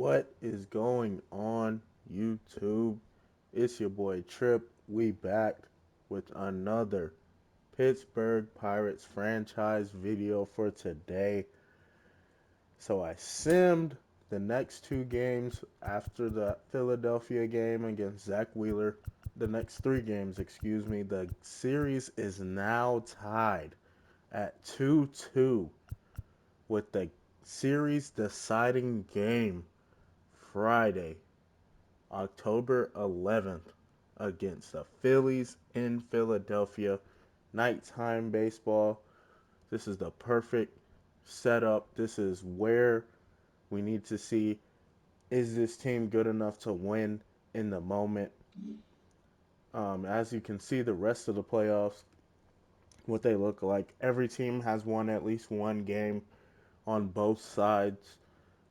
What is going on, YouTube? It's your boy Trip. We back with another Pittsburgh Pirates franchise video for today. So I simmed the next two games after the Philadelphia game against Zach Wheeler. The next three games, excuse me. The series is now tied at 2-2 with the series deciding game Friday, October 11th, against the Phillies in Philadelphia. Nighttime baseball. This is the perfect setup. This is where we need to see, is this team good enough to win in the moment? As you can see, the rest of the playoffs, what they look like. Every team has won at least one game on both sides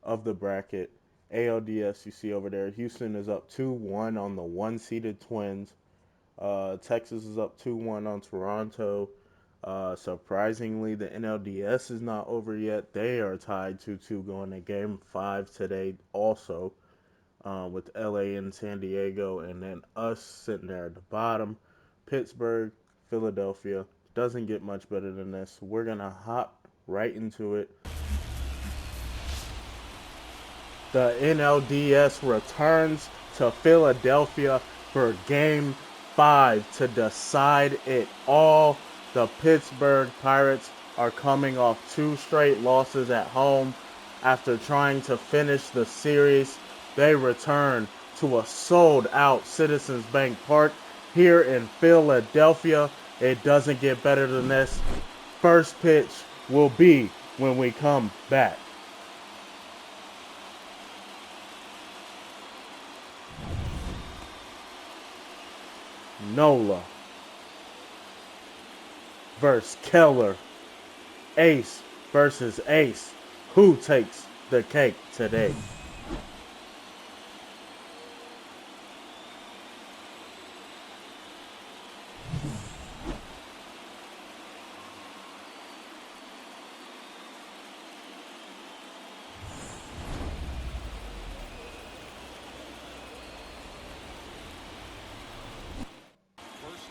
of the bracket. ALDS, you see over there, Houston is up 2-1 on the one-seeded Twins. Texas is up 2-1 on Toronto. Surprisingly, the NLDS is not over yet. They are tied 2-2 going to Game 5 today also, with LA and San Diego. And then us sitting there at the bottom. Pittsburgh, Philadelphia. Doesn't get much better than this. We're going to hop right into it. The NLDS returns to Philadelphia for Game 5 to decide it all. The Pittsburgh Pirates are coming off two straight losses at home. After trying to finish the series, they return to a sold-out Citizens Bank Park here in Philadelphia. It doesn't get better than this. First pitch will be when we come back. Nola versus Keller. Ace versus Ace. Who takes the cake today?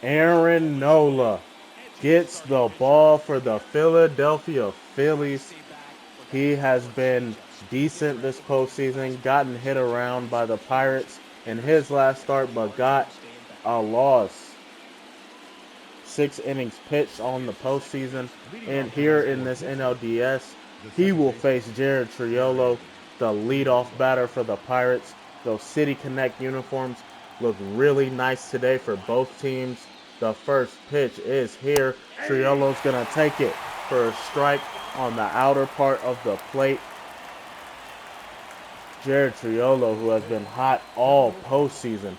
Aaron Nola gets the ball for the Philadelphia Phillies. He has been decent this postseason, gotten hit around by the Pirates in his last start, but got a loss. 6 innings pitched on the postseason. And here in this NLDS, he will face Jared Triolo, the leadoff batter for the Pirates. Those City Connect uniforms look really nice today for both teams. The first pitch is here. Triolo's going to take it for a strike on the outer part of the plate. Jared Triolo, who has been hot all postseason,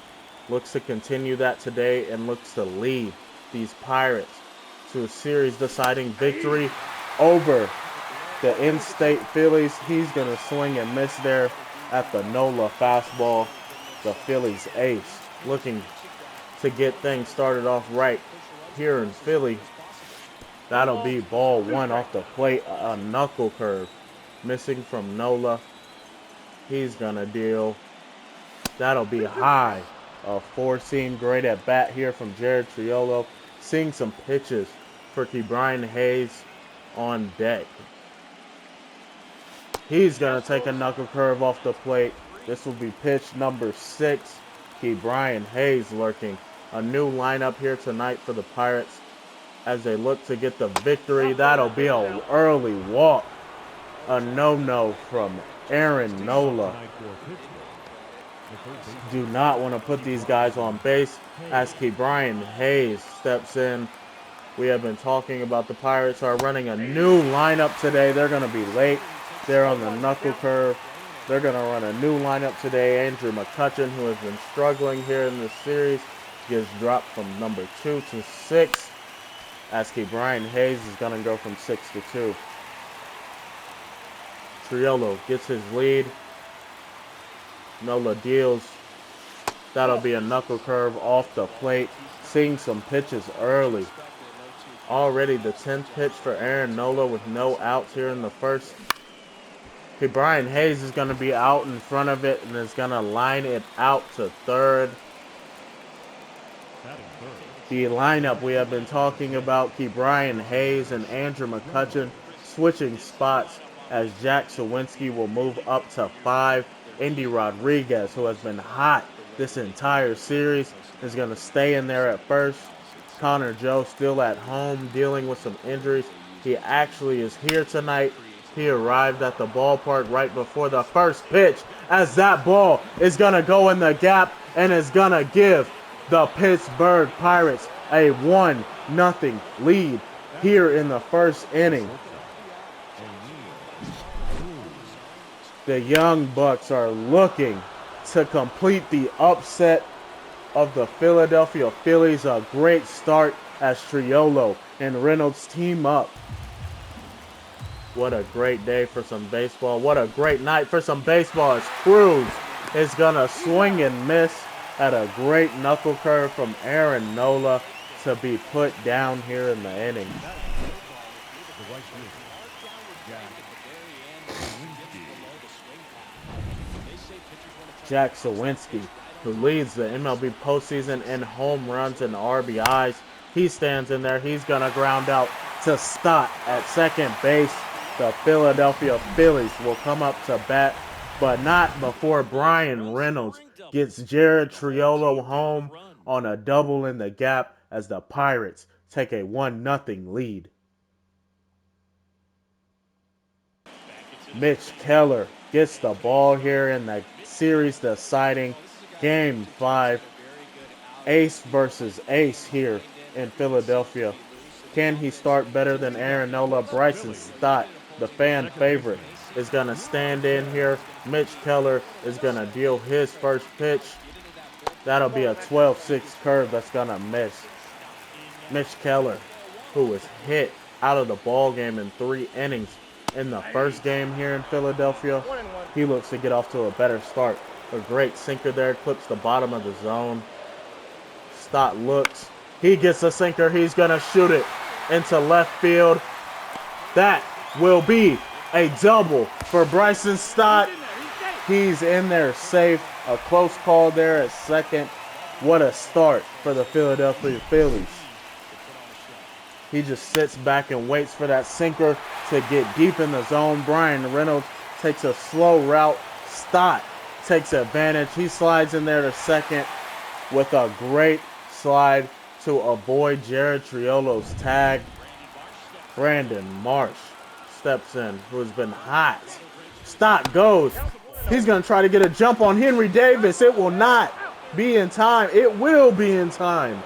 looks to continue that today and looks to lead these Pirates to a series-deciding victory over the in-state Phillies. He's going to swing and miss there at the Nola fastball. The Phillies ace looking to get things started off right here in Philly. That'll be ball one off the plate. A knuckle curve missing from Nola. He's going to deal. That'll be high. A four-seam great at bat here from Jared Triolo. Seeing some pitches for Ke'Bryan Hayes on deck. He's going to take a knuckle curve off the plate. This will be pitch number 6. Ke'Bryan Hayes lurking. A new lineup here tonight for the Pirates as they look to get the victory. That'll be an early walk. A no-no from Aaron Nola. Do not want to put these guys on base as Ke'Bryan Hayes steps in. We have been talking about the Pirates are running a new lineup today. They're going to be late. They're on the knuckle curve. They're going to run a new lineup today. Andrew McCutchen, who has been struggling here in this series, gets dropped from number 2 to 6 as Ke'Bryan Hayes is going to go from 6 to 2. Triolo gets his lead. Nola deals. That'll be a knuckle curve off the plate. Seeing some pitches early. Already the 10th pitch for Aaron Nola with no outs here in the first. Brian Hayes is going to be out in front of it and is going to line it out to third. The lineup we have been talking about, Brian Hayes and Andrew McCutcheon switching spots as Jack Sawinski will move up to 5. Indy Rodriguez, who has been hot this entire series, is going to stay in there at first. Connor Joe still at home dealing with some injuries. He actually is here tonight. He arrived at the ballpark right before the first pitch as that ball is going to go in the gap and is going to give the Pittsburgh Pirates a 1-0 lead here in the first inning. The Young Bucks are looking to complete the upset of the Philadelphia Phillies. A great start as Triolo and Reynolds team up. What a great day for some baseball. What a great night for some baseball as Cruz is going to swing and miss at a great knuckle curve from Aaron Nola to be put down here in the inning. Jack Sawinski, who leads the MLB postseason in home runs and RBIs. He stands in there. He's going to ground out to Stott at second base. The Philadelphia Phillies will come up to bat, but not before Brian Reynolds gets Jared Triolo home on a double in the gap as the Pirates take a 1-0 lead. Mitch Keller gets the ball here in the series deciding Game 5. Ace versus ace here in Philadelphia. Can he start better than Aaron Nola? Bryson Stott, the fan favorite, is going to stand in here. Mitch Keller is going to deal his first pitch. That'll be a 12-6 curve that's going to miss. Mitch Keller, who was hit out of the ball game in 3 innings in the first game here in Philadelphia, he looks to get off to a better start. A great sinker there, clips the bottom of the zone. Stott looks. He gets a sinker. He's going to shoot it into left field. That will be a double for Bryson Stott. He's in there safe. A close call there at second. What a start for the Philadelphia Phillies. He just sits back and waits for that sinker to get deep in the zone. Brian Reynolds takes a slow route. Stott takes advantage. He slides in there to second with a great slide to avoid Jared Triolo's tag. Brandon Marsh steps in, who has been hot. Stott goes. He's going to try to get a jump on Henry Davis. It will not be in time. It will be in time.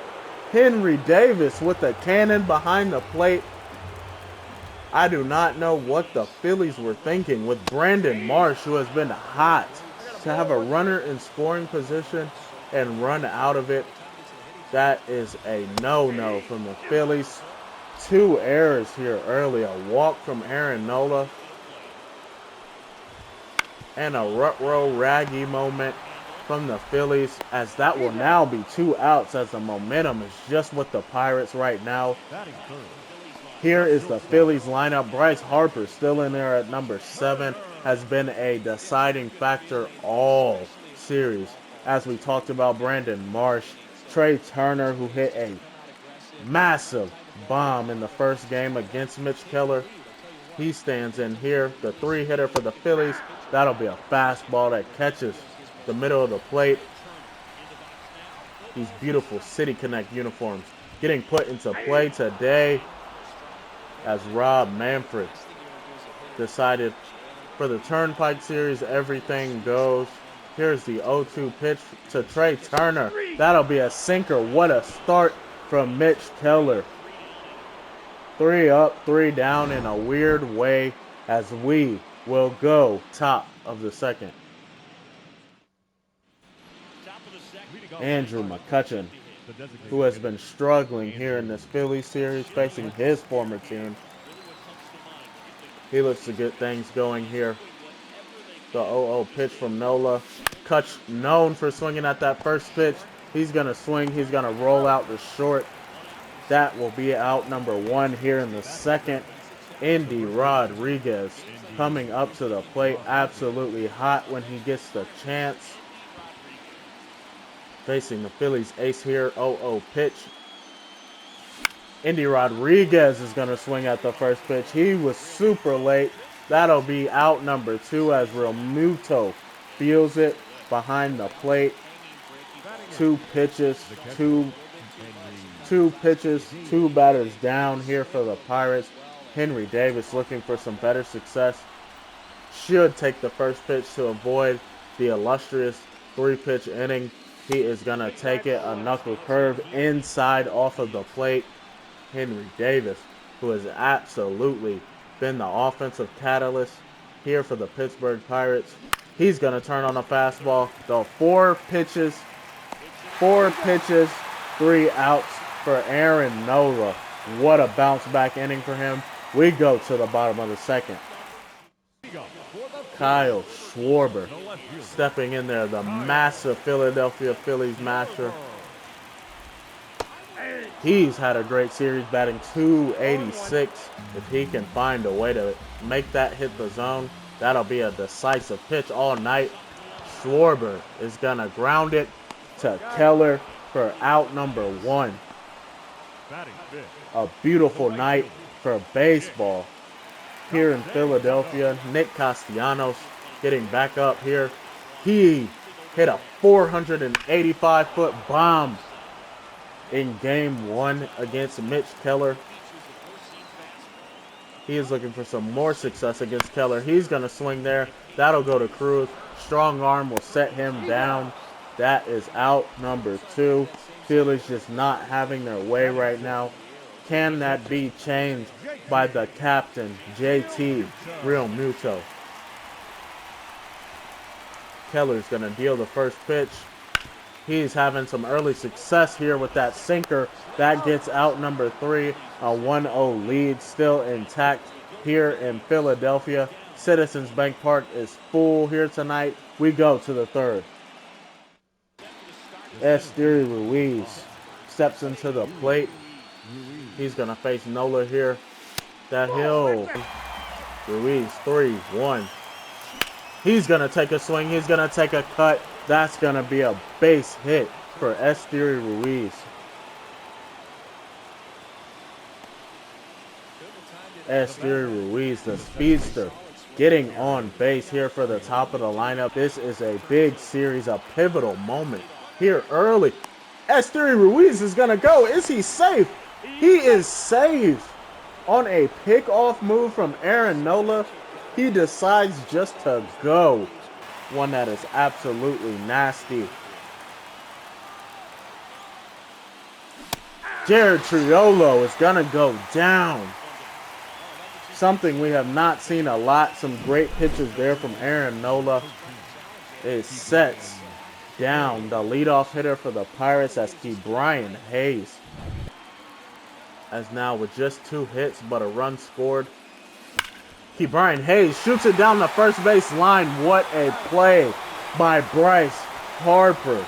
Henry Davis with the cannon behind the plate. I do not know what the Phillies were thinking with Brandon Marsh, who has been hot, to have a runner in scoring position and run out of it. That is a no-no from the Phillies. 2 errors here early. A walk from Aaron Nola and a Rutro Raggy moment from the Phillies, as that will now be 2 outs as the momentum is just with the Pirates right now. Here is the Phillies lineup. Bryce Harper still in there at number 7, has been a deciding factor all series. As we talked about, Brandon Marsh, Trey Turner, who hit a massive bomb in the first game against Mitch Keller. He stands in here. The 3-hitter for the Phillies. That'll be a fastball that catches the middle of the plate. These beautiful City Connect uniforms getting put into play today as Rob Manfred decided for the Turnpike Series, everything goes. Here's the 0-2 pitch to Trey Turner. That'll be a sinker. What a start from Mitch Keller. 3 up, 3 down in a weird way as we will go top of the second. Andrew McCutcheon, who has been struggling here in this Phillies series, facing his former team. He looks to get things going here. The 0-0 pitch from Nola. Kutch, known for swinging at that first pitch. He's going to swing. He's going to roll out the short. That will be out number 1 here in the second. Indy Rodriguez coming up to the plate, absolutely hot when he gets the chance. Facing the Phillies ace here, 0-0 pitch. Endy Rodriguez is going to swing at the first pitch. He was super late. That'll be out number 2 as Realmuto feels it behind the plate. Two pitches, two batters down here for the Pirates. Henry Davis looking for some better success. Should take the first pitch to avoid the illustrious 3-pitch inning. He is going to take it, a knuckle curve inside off of the plate. Henry Davis, who has absolutely been the offensive catalyst here for the Pittsburgh Pirates. He's going to turn on a fastball. The 4 pitches, 3 outs for Aaron Nola. What a bounce back inning for him. We go to the bottom of the second. Kyle Schwarber stepping in there, the massive Philadelphia Phillies master. He's had a great series, batting .286. If he can find a way to make that hit the zone, that'll be a decisive pitch all night. Schwarber is going to ground it to Keller for out number 1. A beautiful night for baseball here in Philadelphia. Nick Castellanos getting back up here. He hit a 485-foot bomb in Game 1 against Mitch Keller. He is looking for some more success against Keller. He's going to swing there. That'll go to Cruz. Strong arm will set him down. That is out number 2. Phillies just not having their way right now. Can that be changed by the captain, JT Realmuto? Keller's going to deal the first pitch. He's having some early success here with that sinker. That gets out number 3. A 1-0 lead still intact here in Philadelphia. Citizens Bank Park is full here tonight. We go to the third. Esteury Ruiz steps into the plate. He's going to face Nola here. That hill. Ruiz 3-1. He's going to take a swing. He's going to take a cut. That's going to be a base hit for Esteury Ruiz. Esteury Ruiz, the speedster, getting on base here for the top of the lineup. This is a big series, a pivotal moment here early. Esteury Ruiz is going to go. Is he safe? He is safe on a pickoff move from Aaron Nola. He decides just to go. One that is absolutely nasty. Jared Triolo is going to go down. Something we have not seen a lot. Some great pitches there from Aaron Nola. It sets down the leadoff hitter for the Pirates. That's Brian Hayes. As now with just 2 hits but a run scored. Brian Hayes shoots it down the first base line. What a play by Bryce Harper.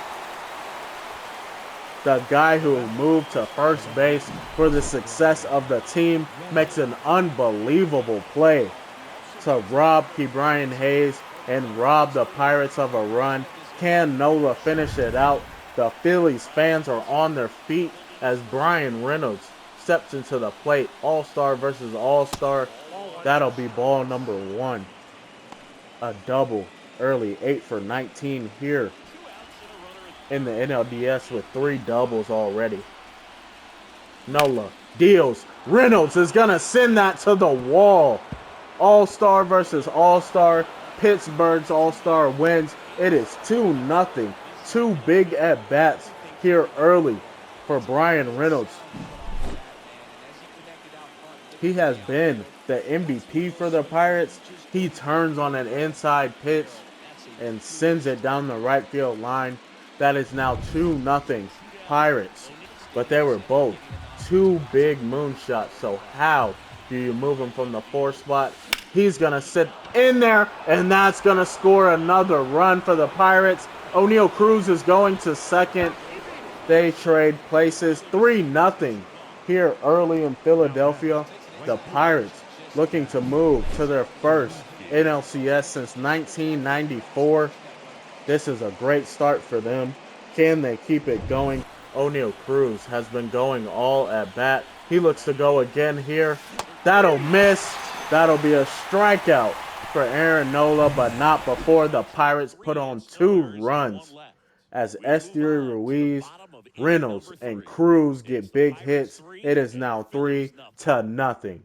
The guy who moved to first base for the success of the team makes an unbelievable play to rob Brian Hayes and rob the Pirates of a run. Can Nola finish it out? The Phillies fans are on their feet as Brian Reynolds steps into the plate. All-star versus all-star. That'll be ball number 1. A double early, 8 for 19 here in the NLDS with 3 doubles already. Nola deals. Reynolds is going to send that to the wall. All-star versus all-star. Pittsburgh's all-star wins. It is 2-0. 2 big at-bats here early for Brian Reynolds. He has been the MVP for the Pirates. He turns on an inside pitch and sends it down the right field line. That is now 2-0 Pirates. But they were both 2 big moonshots. So how do you move him from the 4 spot? He's going to sit in there, and that's going to score another run for the Pirates. O'Neal Cruz is going to second. They trade places. 3-0 here early in Philadelphia. The Pirates looking to move to their first NLCS since 1994. This is a great start for them. Can they keep it going? O'Neal Cruz has been going all at bat. He looks to go again here. That'll miss. That'll be a strikeout for Aaron Nola, but not before the Pirates put on 2 runs as Esteury Ruiz, Reynolds, and Cruz get big hits. It is now 3-0.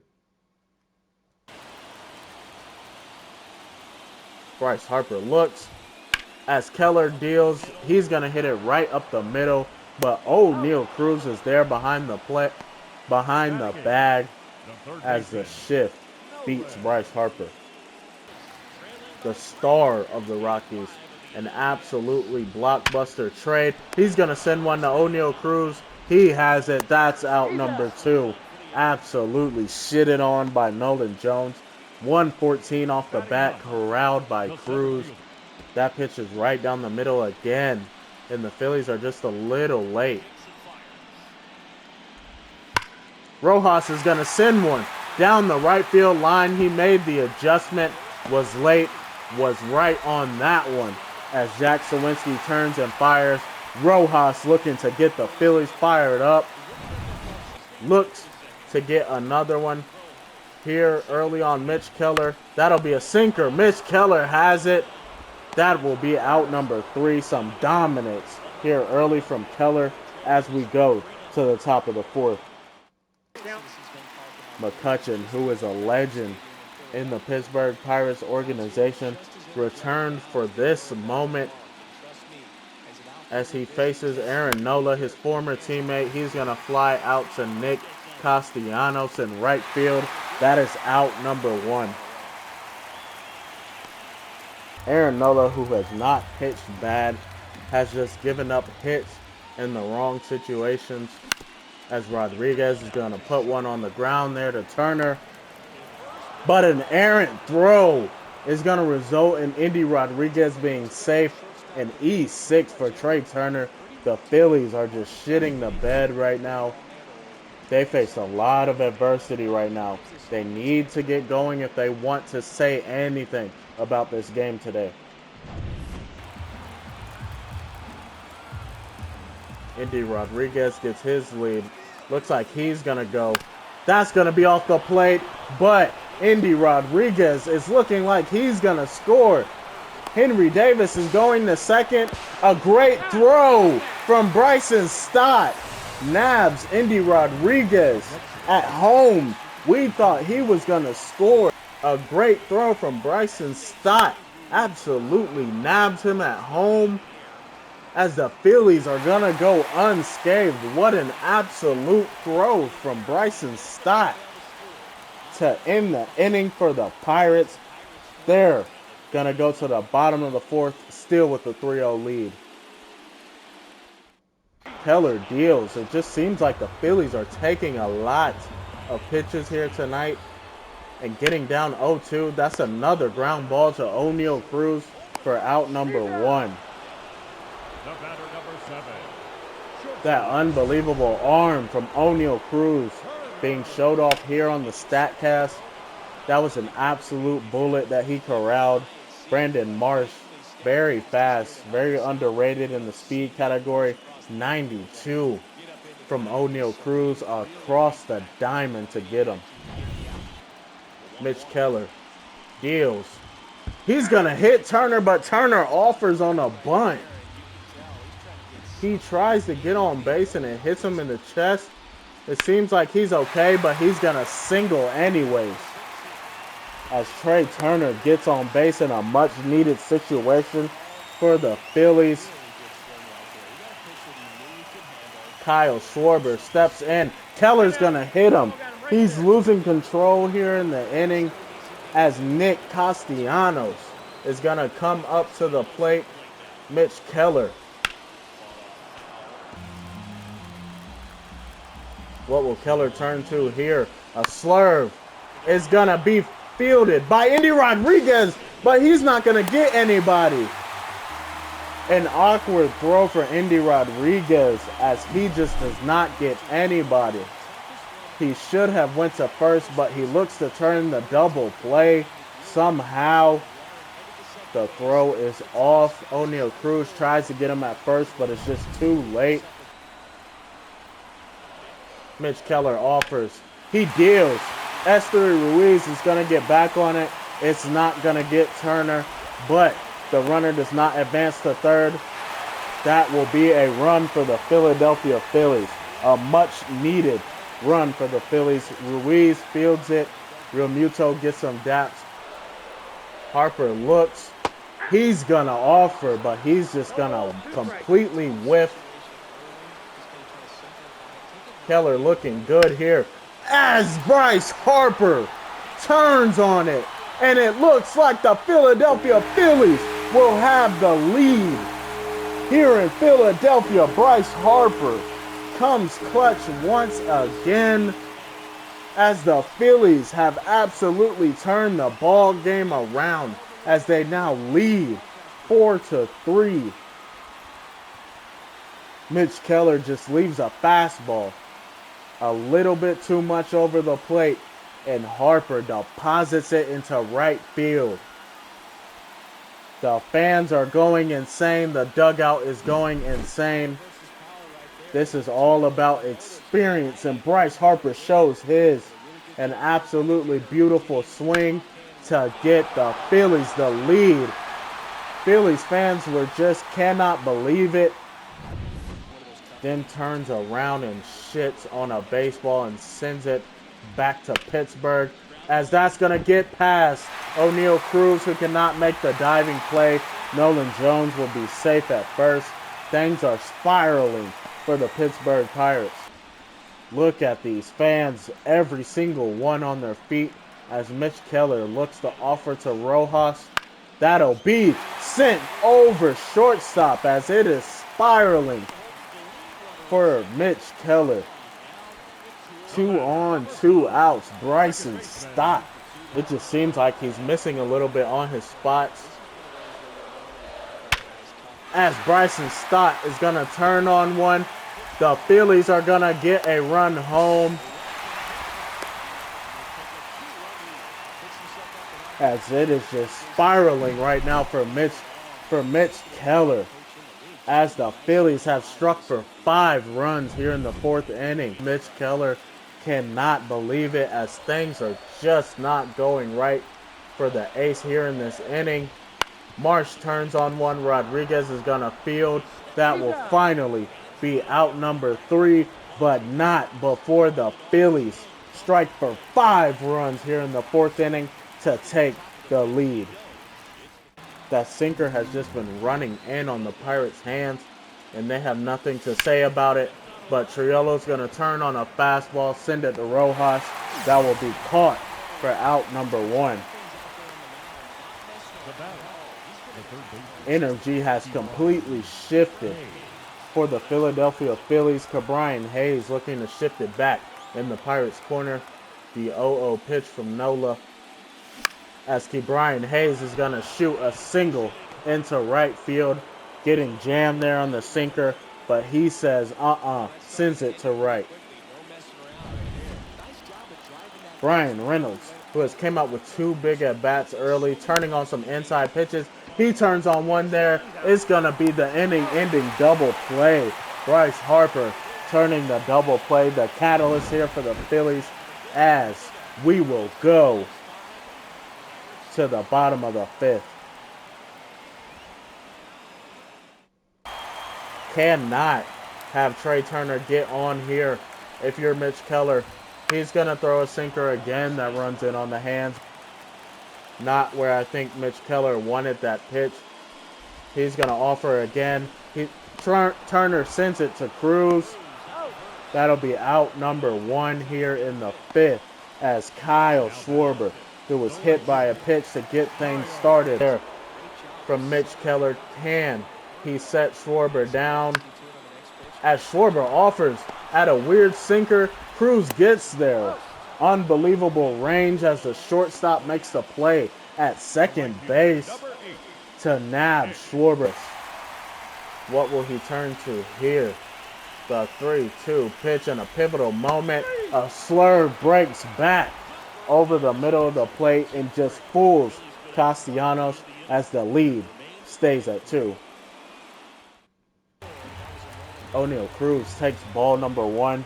Bryce Harper looks as Keller deals. He's going to hit it right up the middle, but O'Neal Cruz is there behind the bag as the shift beats Bryce Harper. The star of the Rockies, an absolutely blockbuster trade. He's going to send one to O'Neal Cruz. He has it. That's out number 2. Absolutely shitted on by Nolan Jones. 114 off the bat, corralled by Cruz. That pitch is right down the middle again, and the Phillies are just a little late. Rojas is going to send one down the right field line. He made the adjustment, was late, was right on that one as Jack Sawinski turns and fires. Rojas looking to get the Phillies fired up. Looks to get another one here early on Mitch Keller. That'll be a sinker. Mitch Keller has it. That will be out number 3. Some dominance here early from Keller as we go to the top of the 4th. McCutchen, who is a legend in the Pittsburgh Pirates organization, returned for this moment as he faces Aaron Nola, his former teammate. He's going to fly out to Nick Castellanos in right field. That is out number 1. Aaron Nola, who has not pitched bad, has just given up hits in the wrong situations as Rodriguez is going to put one on the ground there to Turner. But an errant throw is going to result in Endy Rodriguez being safe, and E6 for Trey Turner. The Phillies are just shitting the bed right now. They face a lot of adversity right now. They need to get going if they want to say anything about this game today. Endy Rodriguez gets his lead. Looks like he's going to go. That's going to be off the plate, but Endy Rodriguez is looking like he's going to score. Henry Davis is going to second. A great throw from Bryson Stott. Nabs Endy Rodriguez at home. We thought he was going to score. A great throw from Bryson Stott. Absolutely nabs him at home as the Phillies are going to go unscathed. What an absolute throw from Bryson Stott to end the inning for the Pirates. They're going to go to the bottom of the 4th, still with the 3-0 lead. Keller deals. It just seems like the Phillies are taking a lot of pitches here tonight and getting down 0-2. That's another ground ball to O'Neal Cruz for out number 1. That unbelievable arm from O'Neal Cruz being showed off here on the StatCast. That was an absolute bullet that he corralled. Brandon Marsh, very fast, very underrated in the speed category. 92 from O'Neal Cruz across the diamond to get him. Mitch Keller deals. He's going to hit Turner, but Turner offers on a bunt. He tries to get on base and it hits him in the chest. It seems like he's okay, but he's going to single anyways. As Trey Turner gets on base in a much-needed situation for the Phillies. Kyle Schwarber steps in. Keller's going to hit him. He's losing control here in the inning as Nick Castellanos is going to come up to the plate. Mitch Keller. What will Keller turn to here? A slurve is going to be fielded by Endy Rodriguez, but he's not going to get anybody. An awkward throw for Endy Rodriguez as he just does not get anybody. He should have went to first, but he looks to turn the double play. somehow the throw is off. O'Neal Cruz tries to get him at first, but it's just too late. Mitch Keller offers. He deals. S3 Ruiz is going to get back on it. It's not going to get Turner, but the runner does not advance to third. That will be a run for the Philadelphia Phillies. A much-needed run for the Phillies. Ruiz fields it. Real Muto gets some daps. Harper looks. He's going to offer, but he's just going to completely whiff. Keller looking good here as Bryce Harper turns on it. And it looks like the Philadelphia Phillies will have the lead. Here in Philadelphia, Bryce Harper comes clutch once again as the Phillies have absolutely turned the ball game around as they now lead 4-3. Mitch Keller just leaves a fastball a little bit too much over the plate, and Harper deposits it into right field. The fans are going insane. The dugout is going insane. This is all about experience, and Bryce Harper shows his. An absolutely beautiful swing to get the Phillies the lead. Phillies fans cannot believe it. Then turns around and shits on a baseball and sends it back to Pittsburgh, as that's going to get past O'Neal Cruz, who cannot make the diving play. Nolan Jones will be safe at first. Things are spiraling for the Pittsburgh Pirates. Look at these fans, every single one on their feet, as Mitch Keller looks to offer to Rojas. That'll be sent over shortstop as it is spiraling for Mitch Keller. 2 on, 2 outs. Bryson Stott. It just seems like he's missing a little bit on his spots. As Bryson Stott is going to turn on one, the Phillies are going to get a run home. As it is just spiraling right now for Mitch Keller. As the Phillies have struck for 5 runs here in the 4th inning. Mitch Keller cannot believe it, as things are just not going right for the ace here in this inning. Marsh turns on one. Rodriguez is going to field. That will finally be out number 3, but not before the Phillies strike for 5 runs here in the 4th inning to take the lead. That sinker has just been running in on the Pirates' hands, and they have nothing to say about it. But Triolo's going to turn on a fastball, send it to Rojas. That will be caught for out number 1. Energy has completely shifted for the Philadelphia Phillies. Ke'Bryan Hayes looking to shift it back in the Pirates' corner. The 0-0 pitch from Nola, as Ke'Bryan Hayes is going to shoot a single into right field, getting jammed there on the sinker, but he says sends it to right. Brian Reynolds, who has came out with 2 big at-bats early, turning on some inside pitches. He turns on one there. It's going to be the inning-ending double play. Bryce Harper turning the double play, the catalyst here for the Phillies, as we will go to the bottom of the 5th. Cannot have Trey Turner get on here. If you're Mitch Keller, he's going to throw a sinker again that runs in on the hands. Not where I think Mitch Keller wanted that pitch. He's going to offer again. Turner sends it to Cruz. That'll be out number 1 here in the 5th, as Kyle Schwarber, who was hit by a pitch to get things started there from Mitch Keller, can he set Schwarber down? As Schwarber offers at a weird sinker, Cruz gets there. Unbelievable range as the shortstop makes the play at second base to nab Schwarber. What will he turn to here? The 3-2 pitch in a pivotal moment. A slurve breaks back over the middle of the plate and just fools Castellanos as the lead stays at 2. O'Neal Cruz takes ball number 1.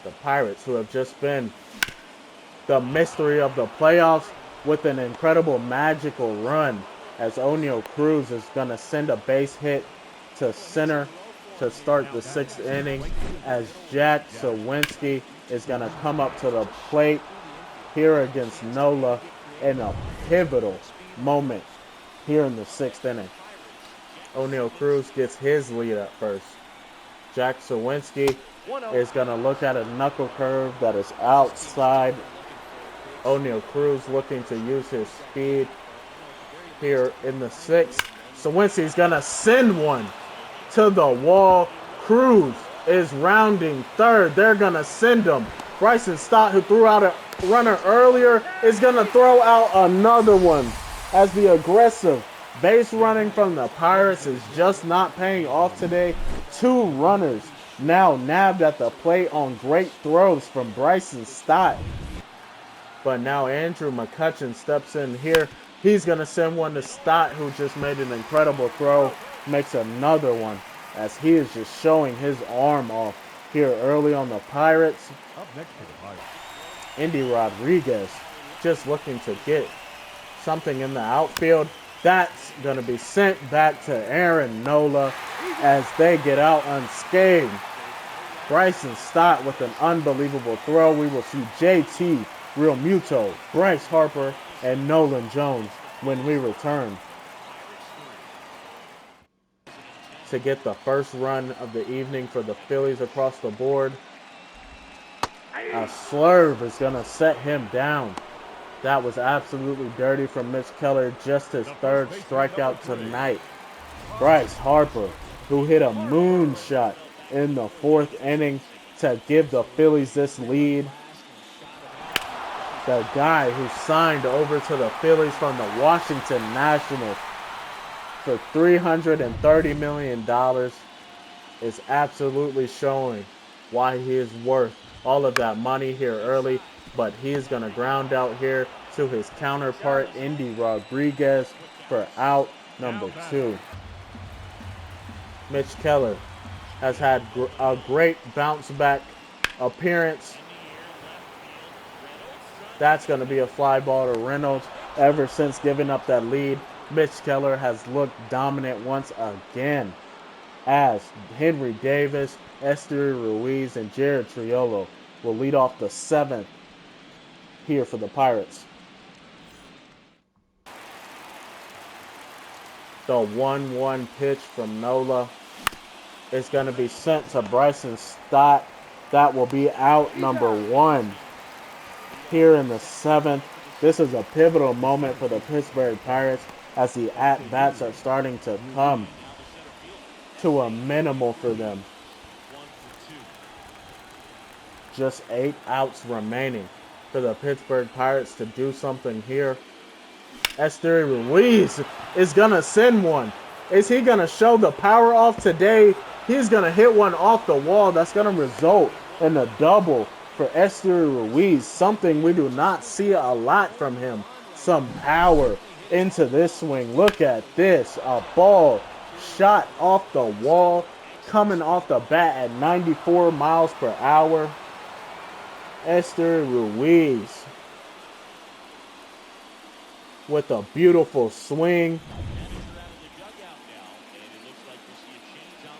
The Pirates, who have just been the mystery of the playoffs with an incredible magical run, as O'Neal Cruz is going to send a base hit to center to start the 6th inning, as Jack Sawinski is going to come up to the plate here against Nola in a pivotal moment here in the 6th inning. O'Neal Cruz gets his lead at first. Jack Sawinski is going to look at a knuckle curve that is outside. O'Neal Cruz looking to use his speed here in the 6th. Sawinski's going to send one to the wall. Cruz is rounding third. They're going to send him. Bryson Stott, who threw out a runner earlier, is going to throw out another one, as the aggressive base running from the Pirates is just not paying off today. 2 runners now nabbed at the plate on great throws from Bryson Stott. But now Andrew McCutchen steps in here. He's going to send one to Stott, who just made an incredible throw. Makes another one, as he is just showing his arm off here early on the Pirates. Up next to the Pirates, Indy Rodriguez just looking to get something in the outfield. That's going to be sent back to Aaron Nola as they get out unscathed. Bryson Stott with an unbelievable throw. We will see JT Realmuto, Bryce Harper, and Nolan Jones when we return to get the first run of the evening for the Phillies across the board. A slurve is going to set him down. That was absolutely dirty from Mitch Keller, just his 3rd strikeout tonight. Bryce Harper, who hit a moonshot in the 4th inning to give the Phillies this lead. The guy who signed over to the Phillies from the Washington Nationals for $330 million is absolutely showing why he is worth all of that money here early. But he is going to ground out here to his counterpart, Indy Rodriguez, for out number 2. Mitch Keller has had a great bounce back appearance. That's going to be a fly ball to Reynolds. Ever since giving up that lead, Mitch Keller has looked dominant once again, as Henry Davis, Esteury Ruiz, and Jared Triolo will lead off the 7th here for the Pirates. The 1-1 pitch from Nola is going to be sent to Bryson Stott. That will be out number 1 here in the 7th. This is a pivotal moment for the Pittsburgh Pirates as the at-bats are starting to come to a minimal for them. Just 8 outs remaining for the Pittsburgh Pirates to do something here. Esteury Ruiz is going to send one. Is he going to show the power off today? He's going to hit one off the wall. That's going to result in a double for Esteury Ruiz, something we do not see a lot from him. Some power into this swing. Look at this. A ball shot off the wall, coming off the bat at 94 miles per hour. Esteury Ruiz with a beautiful swing.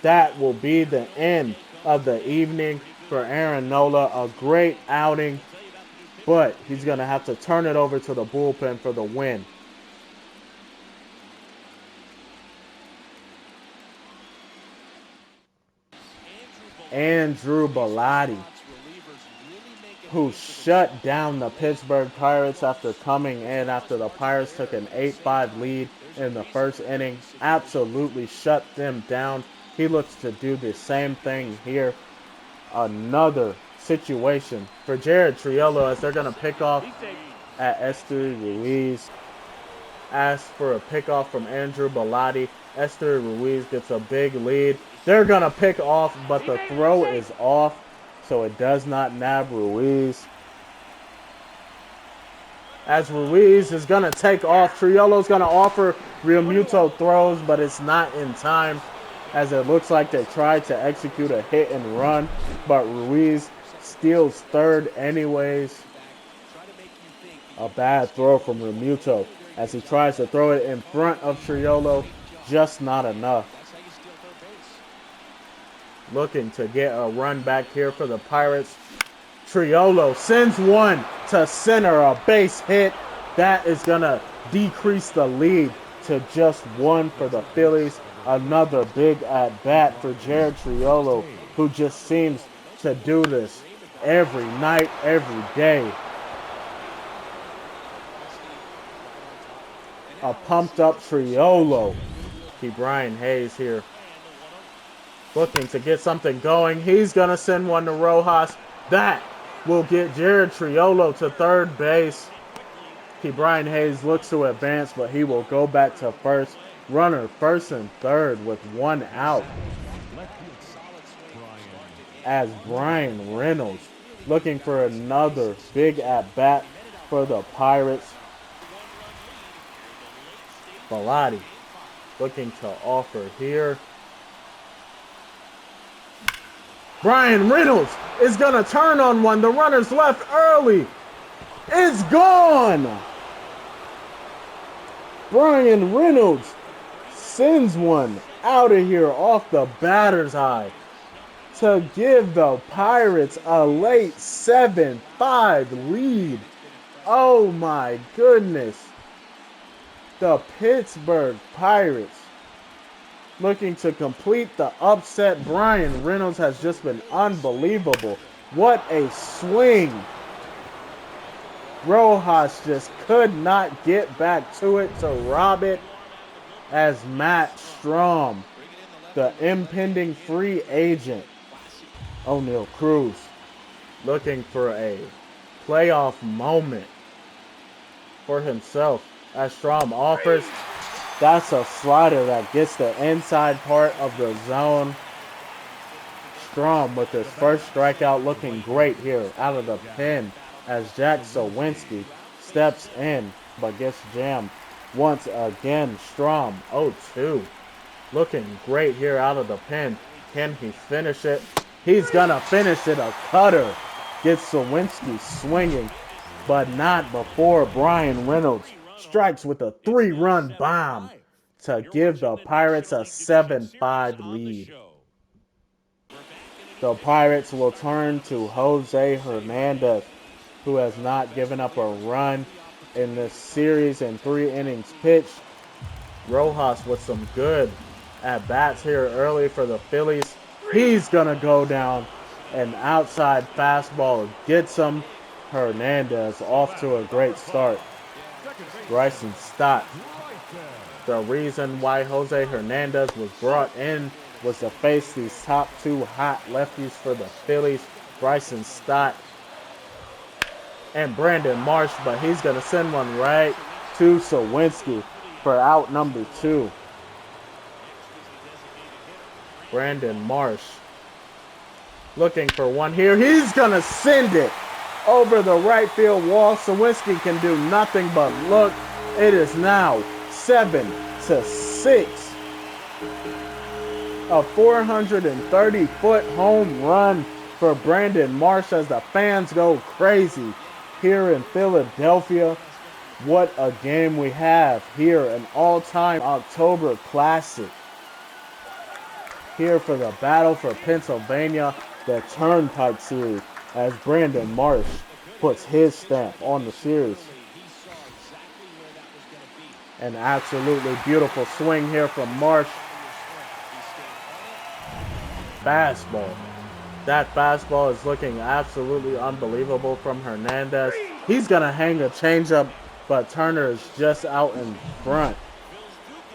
That will be the end of the evening for Aaron Nola. A great outing, but he's going to have to turn it over to the bullpen for the win. Andrew Bellotti, who shut down the Pittsburgh Pirates after coming in after the Pirates took an 8-5 lead in the 1st inning. Absolutely shut them down. He looks to do the same thing here. Another situation for Jared Triolo as they're going to pick off at Esteury Ruiz. Asked for a pickoff from Andrew Bellotti. Esteury Ruiz gets a big lead. They're going to pick off, but the throw is off, so it does not nab Ruiz. as Ruiz is going to take off. Triolo's going to offer. Real Muto throws, but it's not in time, as it looks like they tried to execute a hit and run, but Ruiz steals third anyways. A bad throw from Remuto as he tries to throw it in front of Triolo, just not enough. Looking to get a run back here for the Pirates. Triolo sends one to center, a base hit. That is going to decrease the lead to just one for the Phillies. Another big at-bat for Jared Triolo, who just seems to do this every night, every day. A pumped-up Triolo. Brian Hayes here, looking to get something going. He's going to send one to Rojas. That will get Jared Triolo to third base. Brian Hayes looks to advance, but he will go back to first. Runner first and third with one out. As Brian Reynolds looking for another big at-bat for the Pirates. Bellotti looking to offer here. Brian Reynolds is going to turn on one. The runner's left early. It's gone. Brian Reynolds sends one out of here off the batter's eye to give the Pirates a late 7-5 lead. Oh my goodness. The Pittsburgh Pirates looking to complete the upset. Brian Reynolds has just been unbelievable. What a swing. Rojas just could not get back to it to rob it, as Matt Strom, the impending free agent, O'Neal Cruz, looking for a playoff moment for himself. As Strom offers, that's a slider that gets the inside part of the zone. Strom with his first strikeout, looking great here out of the pen, as Jack Sowinski steps in but gets jammed once again. Strom 0-2, looking great here out of the pen. Can he finish it? He's gonna finish it. A cutter gets Sowinski swinging, but not before Brian Reynolds strikes with a 3-run bomb to give the Pirates a 7-5 lead. The Pirates will turn to Jose Hernandez, who has not given up a run in this series in 3 innings pitched. Rojas with some good at-bats here early for the Phillies. He's going to go down. An outside fastball gets him. Hernandez off to a great start. Bryson Stott. The reason why Jose Hernandez was brought in was to face these top 2 hot lefties for the Phillies, Bryson Stott and Brandon Marsh, but he's going to send one right to Sowinski for out number 2. Brandon Marsh looking for one here. He's going to send it over the right field wall. Sowinski can do nothing but look. It is now 7-6. A 430-foot home run for Brandon Marsh as the fans go crazy here in Philadelphia. What a game we have here, an all-time October classic here for the battle for Pennsylvania, the Turnpike Series, as Brandon Marsh puts his stamp on the series. An absolutely beautiful swing here from Marsh. Fastball. That fastball is looking absolutely unbelievable from Hernandez. He's going to hang a changeup, but Turner is just out in front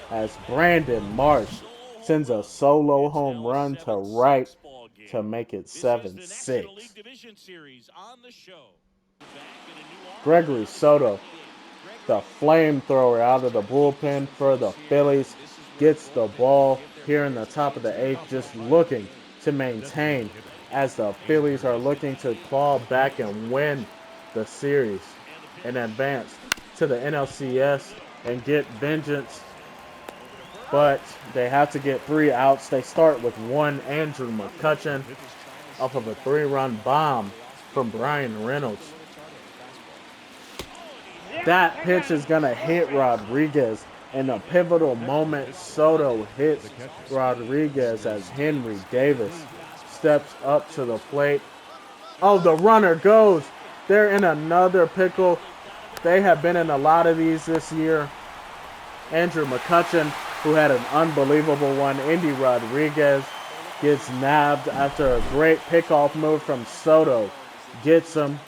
as Brandon Marsh sends a solo home run to right to make it 7-6. Gregory Soto, the flamethrower out of the bullpen for the Phillies, gets the ball here in the top of the 8th, just looking to maintain as the Phillies are looking to claw back and win the series. and advance to the NLCS and get vengeance. But they have to get 3 outs. They start with 1. Andrew McCutchen off of a 3-run bomb from Brian Reynolds. That pitch is going to hit Rodriguez. In a pivotal moment, Soto hits Rodriguez as Henry Davis steps up to the plate. Oh, the runner goes. They're in another pickle. They have been in a lot of these this year. Andrew McCutchen, who had an unbelievable one. Andy Rodriguez gets nabbed after a great pickoff move from Soto. Gets him.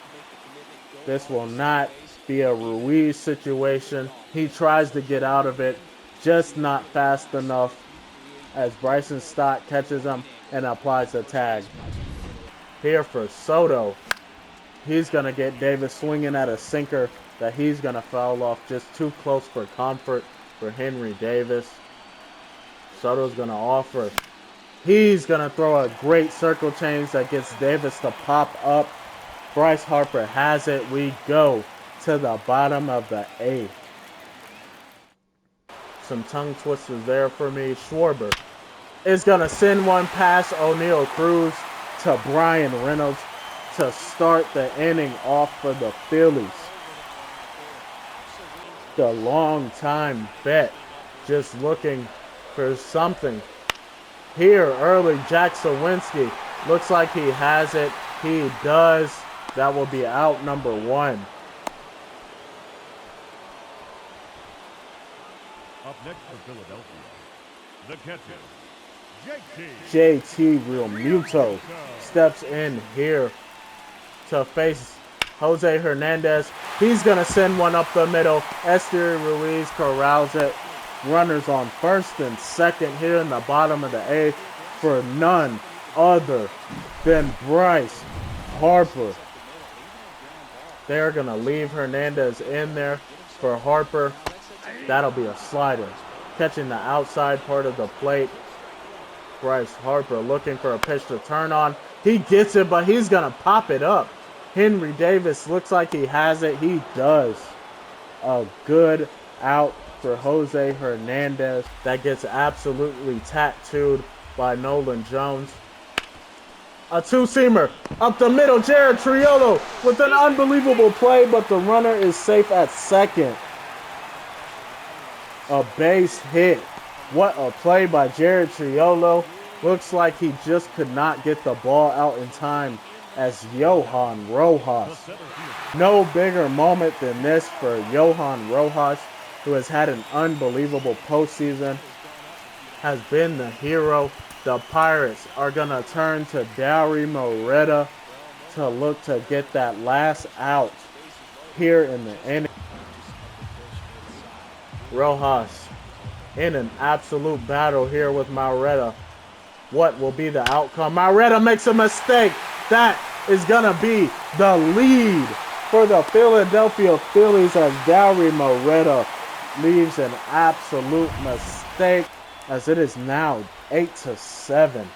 This will not be a Ruiz situation. He tries to get out of it, just not fast enough as Bryson Stott catches him and applies the tag. Here for Soto, he's going to get Davis swinging at a sinker that he's going to foul off, just too close for comfort for Henry Davis. Soto's going to offer. He's going to throw a great circle change that gets Davis to pop up. Bryce Harper has it. We go to the bottom of the 8th. Some tongue twisters there for me. Schwarber is going to send one past O'Neal Cruz to Brian Reynolds to start the inning off for the Phillies. The long-time bet just looking for something. Here early, Jack Sawinski looks like he has it. He does. That will be out number 1. Up next for Philadelphia, the catcher, JT Realmuto steps in here to face Jose Hernandez. He's going to send one up the middle. Esteury Ruiz corrals it. Runners on first and second here in the bottom of the 8th for none other than Bryce Harper. They're going to leave Hernandez in there for Harper. That'll be a slider. Catching the outside part of the plate. Bryce Harper looking for a pitch to turn on. He gets it, but he's going to pop it up. Henry Davis looks like he has it. He does. A good out for Jose Hernandez. That gets absolutely tattooed by Nolan Jones. A two-seamer up the middle. Jared Triolo with an unbelievable play, but the runner is safe at second. A base hit. What a play by Jared Triolo. Looks like he just could not get the ball out in time as Johan Rojas. No bigger moment than this for Johan Rojas, who has had an unbelievable postseason, has been the hero. The Pirates are going to turn to Dowry Moretta to look to get that last out here in the inning. Rojas in an absolute battle here with Moretta. What will be the outcome? Moretta makes a mistake. That is going to be the lead for the Philadelphia Phillies as Dowry Moretta leaves an absolute mistake as it is now 8-7.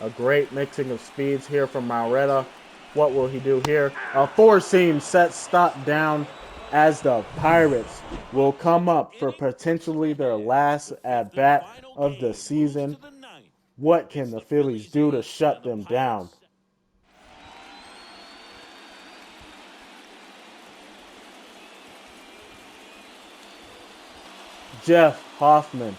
A great mixing of speeds here from Moretta. What will he do here? A four-seam set stop down as the Pirates will come up for potentially their last at-bat of the season. What can the Phillies do to shut them down? Jeff Hoffman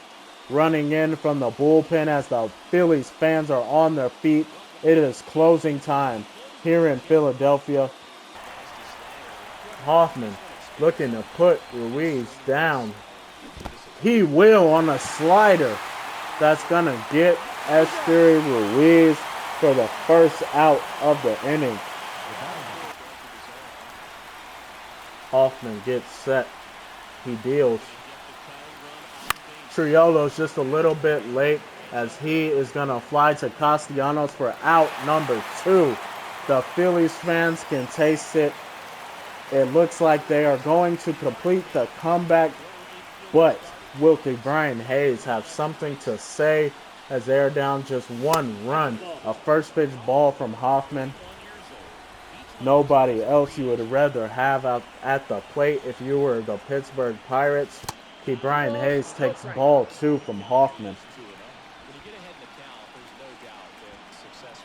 running in from the bullpen as the Phillies fans are on their feet. It is closing time here in Philadelphia. Hoffman looking to put Ruiz down. He will on a slider. That's going to get Esteury Ruiz for the first out of the inning. Hoffman gets set. He deals. Triolo's just a little bit late as he is going to fly to Castellanos for out number 2. The Phillies fans can taste it. It looks like they are going to complete the comeback, but will Brian Hayes have something to say as they're down just 1 run? A first pitch ball from Hoffman. Nobody else you would rather have out at the plate if you were the Pittsburgh Pirates. Brian Hayes takes ball 2 from Hoffman.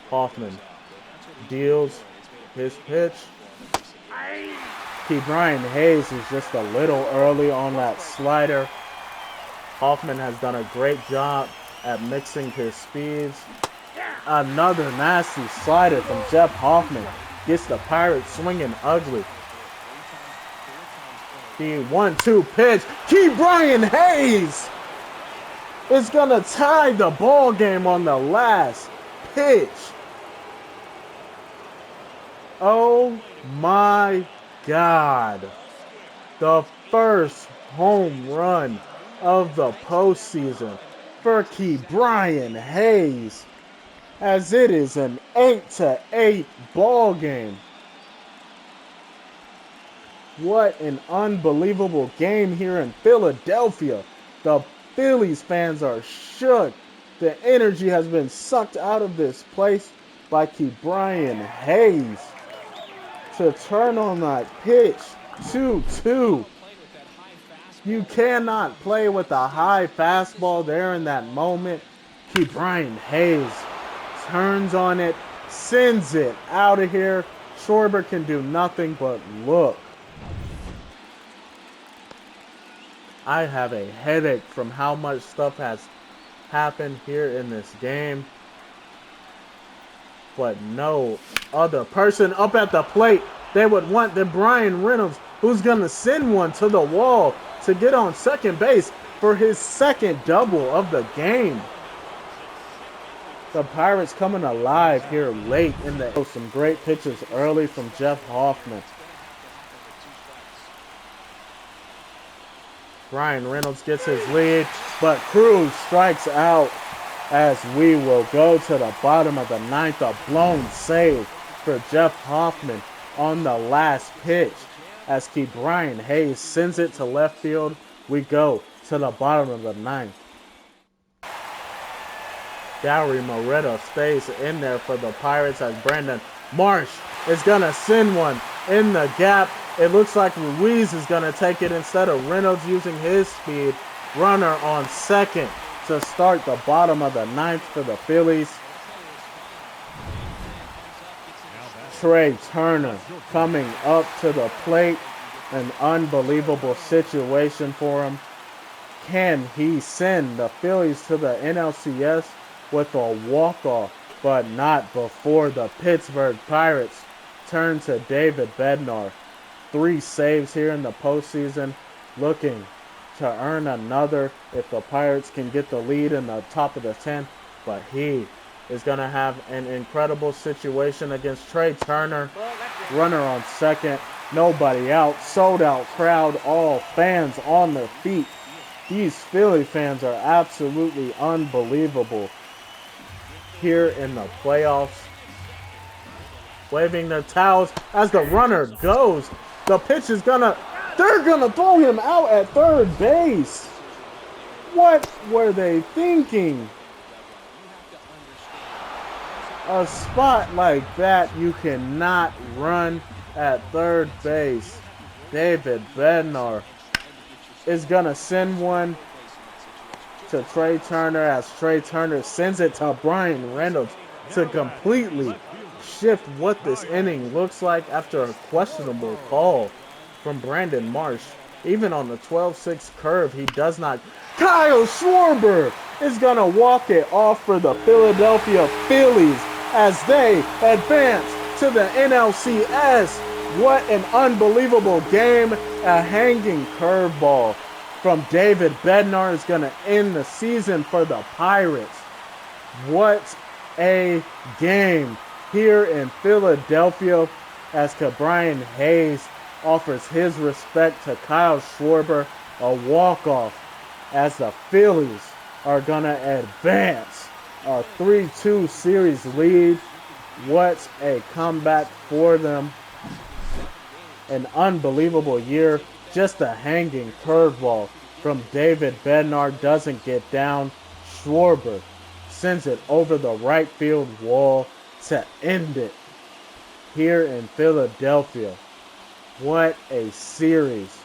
Hoffman deals his pitch. Brian Hayes is just a little early on that slider. Hoffman has done a great job at mixing his speeds. Another nasty slider from Jeff Hoffman gets the Pirates swinging ugly. The 1-2 pitch. Brian Hayes is gonna tie the ball game on the last pitch. Oh my God. The first home run of the postseason for Brian Hayes, as it is an 8-8 ball game. What an unbelievable game here in Philadelphia. The Phillies fans are shook. The energy has been sucked out of this place by Brian Hayes to turn on that pitch. 2-2. You cannot play with a high fastball there in that moment. Brian Hayes turns on it, sends it out of here. Schwarber can do nothing but look. I have a headache from how much stuff has happened here in this game. But no other person up at the plate they would want than Brian Reynolds, who's going to send one to the wall to get on second base for his second double of the game. The Pirates coming alive here late in the... Some great pitches early from Jeff Hoffman. Brian Reynolds gets his lead, but Cruz strikes out as we will go to the bottom of the ninth. A blown save for Jeff Hoffman on the last pitch. As Brian Hayes sends it to left field, we go to the bottom of the ninth. Gary Moretta stays in there for the Pirates as Brandon Marsh is going to send one in the gap. It looks like Ruiz is going to take it instead of Reynolds using his speed. Runner on second to start the bottom of the ninth for the Phillies. Trey Turner coming up to the plate. An unbelievable situation for him. Can he send the Phillies to the NLCS with a walk-off? But not before the Pittsburgh Pirates turn to David Bednar. 3 saves here in the postseason, looking to earn another if the Pirates can get the lead in the top of the 10th. But he is going to have an incredible situation against Trey Turner. Runner on second, nobody out, sold out crowd, all fans on their feet. These Philly fans are absolutely unbelievable here in the playoffs. Waving their towels as the runner goes. The pitch is they're gonna throw him out at third base. What were they thinking? A spot like that, you cannot run at third base. David Bednar is gonna send one to Trey Turner as Trey Turner sends it to Brian Reynolds to completely shift what this inning looks like after a questionable call from Brandon Marsh. Even on the 12-6 curve, he does not. Kyle Schwarber is going to walk it off for the Philadelphia Phillies as they advance to the NLCS. What an unbelievable game. A hanging curveball from David Bednar is going to end the season for the Pirates. What a game here in Philadelphia as Brian Hayes offers his respect to Kyle Schwarber. A walk-off as the Phillies are going to advance a 3-2 series lead. What a comeback for them. An unbelievable year. Just a hanging curveball from David Bednar doesn't get down. Schwarber sends it over the right field wall to end it. here in Philadelphia. What a series.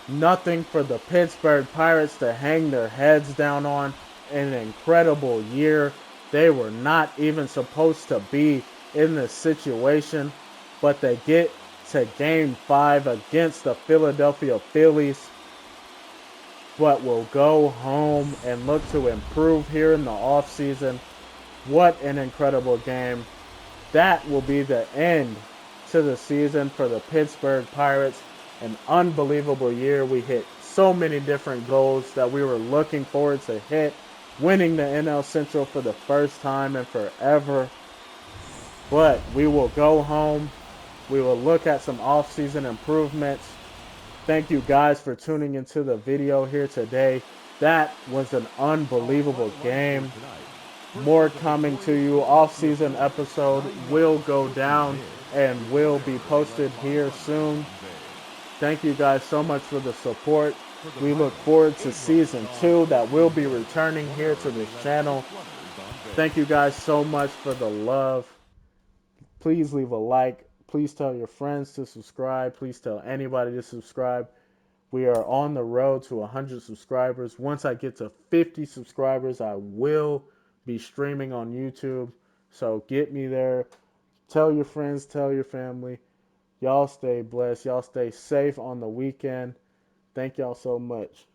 Nothing for the Pittsburgh Pirates to hang their heads down on. An incredible year. They were not even supposed to be in this situation, but they get to game 5 against the Philadelphia Phillies, but will go home and look to improve here in the offseason. What an incredible game. That will be the end to the season for the Pittsburgh Pirates. An unbelievable year. We hit so many different goals that we were looking forward to hit. Winning the NL Central for the first time in forever. But we will go home. We will look at some offseason improvements. Thank you guys for tuning into the video here today. That was an unbelievable game. More coming to you. Off-season episode will go down and will be posted here soon. Thank you guys so much for the support. We look forward to season 2 that will be returning here to this channel. Thank you guys so much for the love. Please leave a like. Please tell your friends to subscribe. Please tell anybody to subscribe. We are on the road to 100 subscribers. Once I get to 50 subscribers, I will be streaming on YouTube. So get me there. Tell your friends, tell your family. Y'all stay blessed. Y'all stay safe on the weekend. Thank y'all so much.